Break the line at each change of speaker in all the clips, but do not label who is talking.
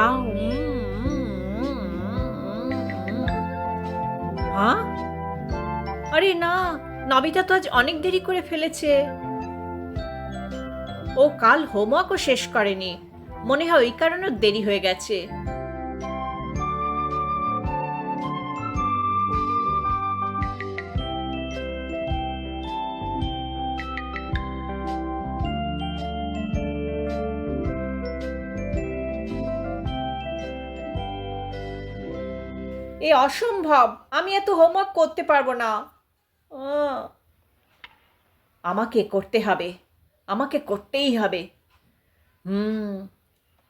আউ হ্যাঁ, আরে না, নবিতা তো আজ অনেক দেরি করে ফেলেছে। ও কাল হোমওয়ার্কও শেষ করেনি, মনে হয় ওই কারণে ওর দেরি হয়ে গেছে। এ অসম্ভব, আমি এত হোমওয়ার্ক করতে পারবো না। আহ, আমাকে করতে হবে, আমাকে করতেই হবে। হুম,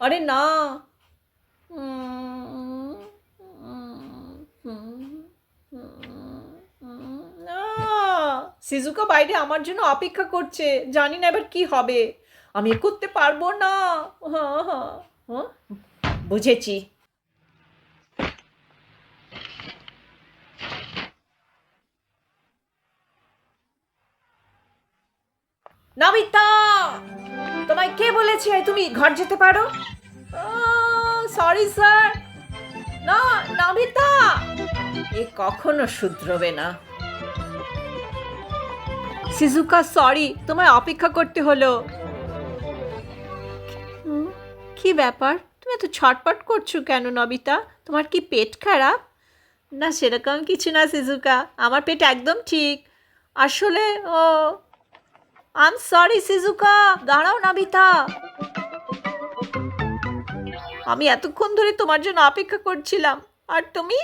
আরে না। উম, না, সিজুকা বাইরে আমার জন্য অপেক্ষা করছে, জানি না এবার কি হবে। আমি করতে পারবো না। হ্যাঁ হ্যাঁ হ্যাঁ, বুঝেছি। নবিতা, তোমায় কে বলেছে তুমি ঘর যেতে পারো? Sorry sir. না, নবিতা, এ কখনো শুধরবে না। সিজুকা সরি, তোমায় অপেক্ষা করতে হলো। হুম, কি ব্যাপার, তুমি এত ছটপট করছো কেন নবিতা? তোমার কি পেট খারাপ? না, সেরকম কিছু না সিজুকা, আমার পেট একদম ঠিক। আসলে ও, আই এম সরি সিজুকা। দাঁড়াও নবিতা, আমি এতক্ষণ ধরে তোমার জন্য অপেক্ষা করছিলাম, আর তুমি